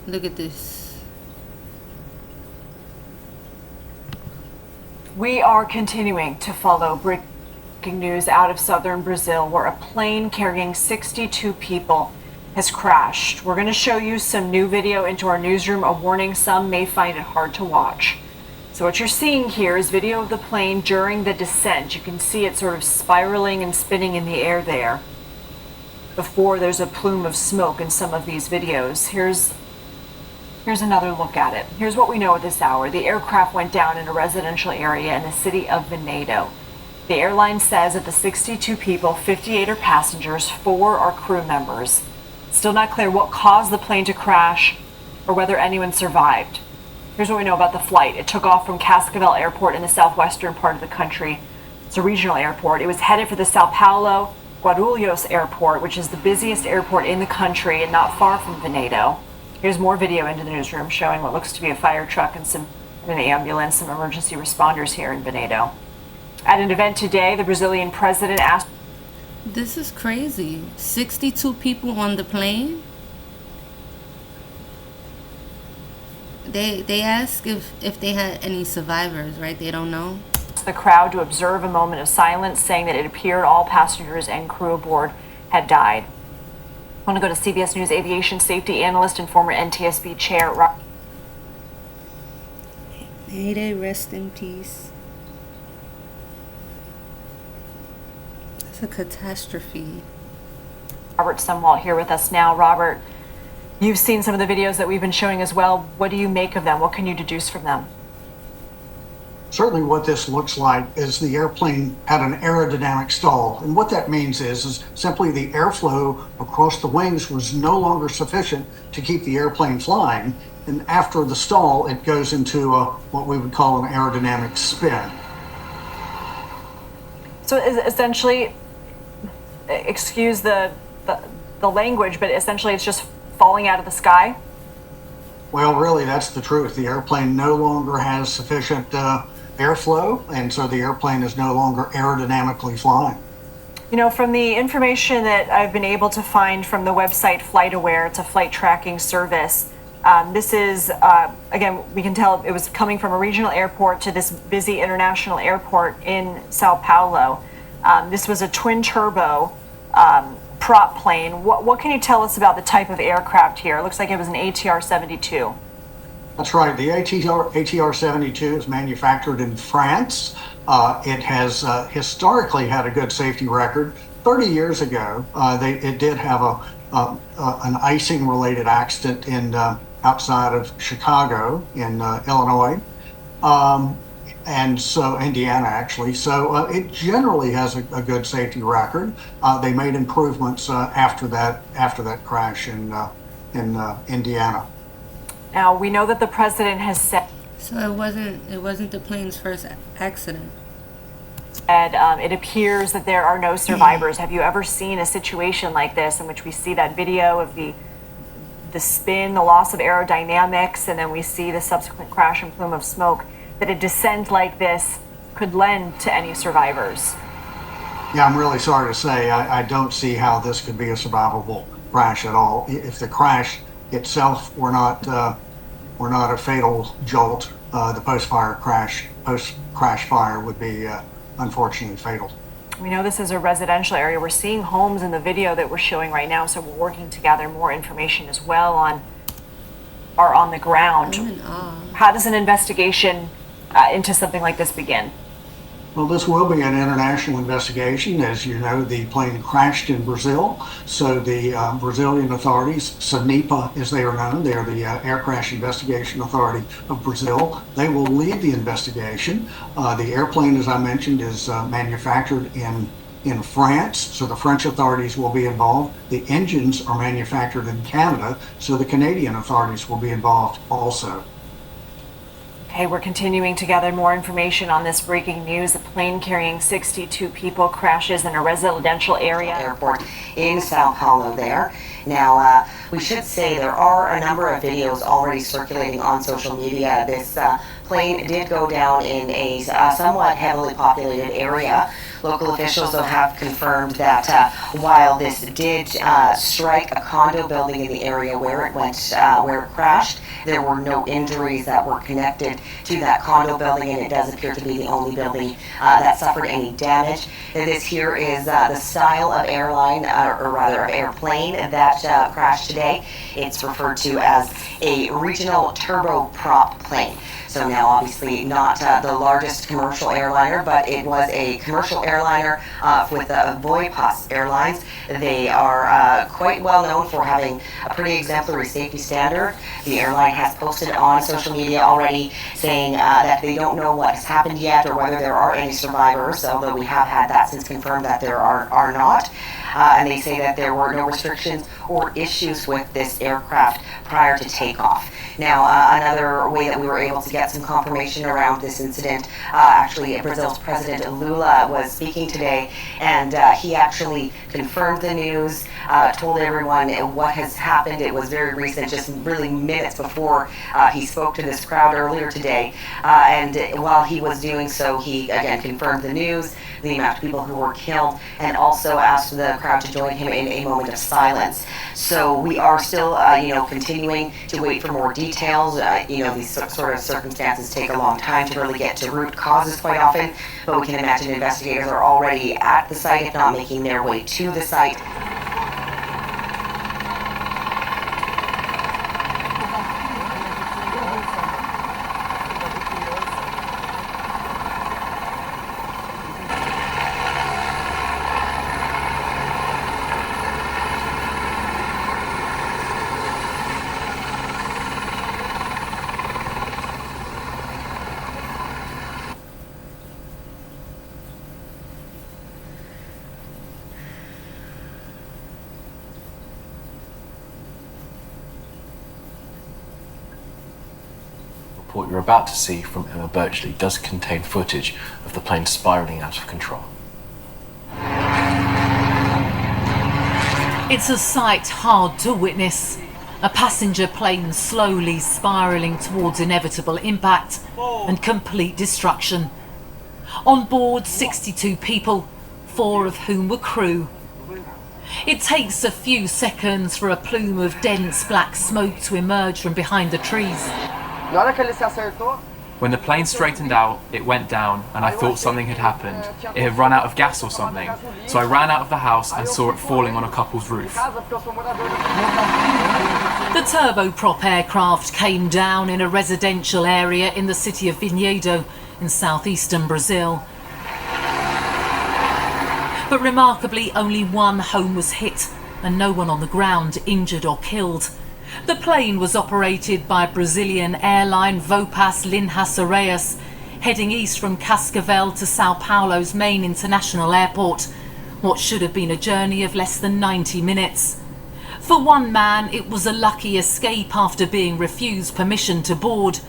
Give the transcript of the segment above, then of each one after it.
Look at this. We are continuing to follow breaking news out of southern Brazil, where a plane carrying 62 people has crashed. We're going to show you some new video into our newsroom, a warning some may find it hard to watch. So what you're seeing here is video of the plane during the descent. You can see it sort of spiraling and spinning in the air there before there's a plume of smoke in some of these videos. Here's another look at it. Here's what we know at this hour. The aircraft went down in a residential area in the city of Venado. The airline says of the 62 people, 58 are passengers, 4 are crew members. Still not clear what caused the plane to crash or whether anyone survived. Here's what we know about the flight. It took off from Cascavel Airport in the southwestern part of the country. It's a regional airport. It was headed for the Sao Paulo Guarulhos Airport, which is the busiest airport in the country and not far from Venado. Here's more video into the newsroom showing what looks to be a fire truck and an ambulance, some emergency responders here in Venado. At an event today, the Brazilian president asked... This is crazy. 62 people on the plane? They ask if they had any survivors, right? They don't know. The crowd to observe a moment of silence, saying that it appeared all passengers and crew aboard had died. I want to go to CBS News aviation safety analyst and former NTSB chair. May they rest in peace. It's a catastrophe. Robert Sumwalt here with us now. Robert, you've seen some of the videos that we've been showing as well. What do you make of them? What can you deduce from them? Certainly what this looks like is the airplane had an aerodynamic stall. And what that means is simply the airflow across the wings was no longer sufficient to keep the airplane flying. And after the stall, it goes into what we would call an aerodynamic spin. So essentially, excuse the language, but essentially it's just falling out of the sky? Well, really, that's the truth. The airplane no longer has sufficient airflow, and so the airplane is no longer aerodynamically flying. You know, from the information that I've been able to find from the website FlightAware, it's a flight tracking service. This is, again, we can tell it was coming from a regional airport to this busy international airport in Sao Paulo. This was a twin turbo prop plane. What can you tell us about the type of aircraft here? It looks like it was an ATR-72. That's right. The ATR-72 is manufactured in France. It has historically had a good safety record. 30 years ago, it did have an icing-related accident in outside of Chicago in Illinois, and so Indiana actually. So it generally has a good safety record. They made improvements after that crash in Indiana. Now, we know that the president has said... So it wasn't the plane's first accident. And it appears that there are no survivors. Have you ever seen a situation like this in which we see that video of the spin, the loss of aerodynamics, and then we see the subsequent crash and plume of smoke, that a descent like this could lend to any survivors? Yeah, I'm really sorry to say I don't see how this could be a survivable crash at all. If the crash itself were not a fatal jolt, the post crash fire would be unfortunately fatal. We know this is a residential area. We're seeing homes in the video that we're showing right now, so we're working to gather more information as well on the ground. How does an investigation into something like this begin? Well, this will be an international investigation. As you know, the plane crashed in Brazil, so the Brazilian authorities, SANIPA as they are known, they are the Air Crash Investigation Authority of Brazil. They will lead the investigation. The airplane, as I mentioned, is manufactured in France, so the French authorities will be involved. The engines are manufactured in Canada, so the Canadian authorities will be involved also. Okay, we're continuing to gather more information on this breaking news. A plane carrying 62 people crashes in a residential area. Airport in Sao Paulo there. Now, we should say there are a number of videos already circulating on social media. This plane did go down in a somewhat heavily populated area. Local officials have confirmed that while this did strike a condo building in the area where it where it crashed, there were no injuries that were connected to that condo building, and it does appear to be the only building that suffered any damage. This here is the style of airline, or rather of airplane that crashed today. It's referred to as a regional turboprop plane. So now obviously not the largest commercial airliner, but it was a commercial airliner with Voipas Airlines. They are quite well known for having a pretty exemplary safety standard. The airline has posted on social media already saying that they don't know what has happened yet or whether there are any survivors, although we have had that since confirmed that there are not. And they say that there were no restrictions or issues with this aircraft prior to takeoff. Now, another way that we were able to get some confirmation around this incident, actually Brazil's President Lula was speaking today, and he actually confirmed the news, told everyone what has happened. It was very recent, just really minutes before he spoke to this crowd earlier today. And while he was doing so, he again confirmed the news, the amount of people who were killed, and also asked the crowd to join him in a moment of silence. So we are still, continuing to wait for more details. These sort of circumstances take a long time to really get to root causes quite often, but we can imagine investigators are already at the site, if not making their way to the site. What you're about to see from Emma Birchley does contain footage of the plane spiraling out of control. It's a sight hard to witness. A passenger plane slowly spiraling towards inevitable impact and complete destruction. On board 62 people, 4 of whom were crew. It takes a few seconds for a plume of dense black smoke to emerge from behind the trees. When the plane straightened out, it went down, and I thought something had happened. It had run out of gas or something. So I ran out of the house and saw it falling on a couple's roof. The turboprop aircraft came down in a residential area in the city of Vinhedo in southeastern Brazil. But remarkably, only one home was hit and no one on the ground injured or killed. The plane was operated by Brazilian airline Vopas Linhas Aéreas, heading east from Cascavel to Sao Paulo's main international airport, what should have been a journey of less than 90 minutes. For one man, it was a lucky escape after being refused permission to board.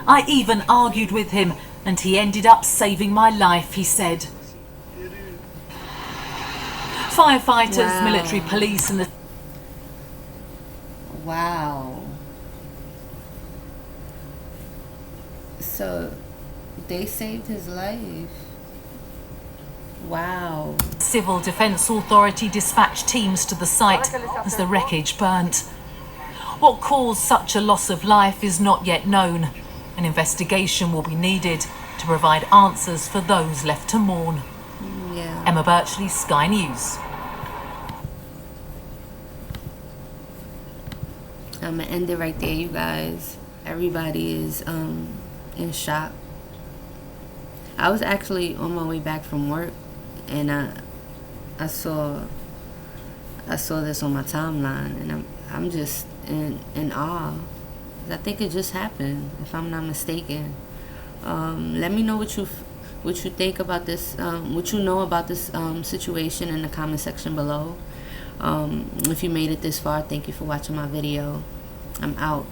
I even argued with him, and he ended up saving my life, he said. Firefighters, Wow. military police and the Wow. So they saved his life. Wow. Civil Defence Authority dispatched teams to the site as the wreckage burnt. What caused such a loss of life is not yet known. An investigation will be needed to provide answers for those left to mourn. Yeah. Emma Birchley, Sky News. I'm gonna end it right there, you guys. Everybody is in shock. I was actually on my way back from work, and I saw this on my timeline, and I'm just in awe. I think it just happened, if I'm not mistaken. Let me know what you think about this, what you know about this situation in the comment section below. If you made it this far, thank you for watching my video. I'm out.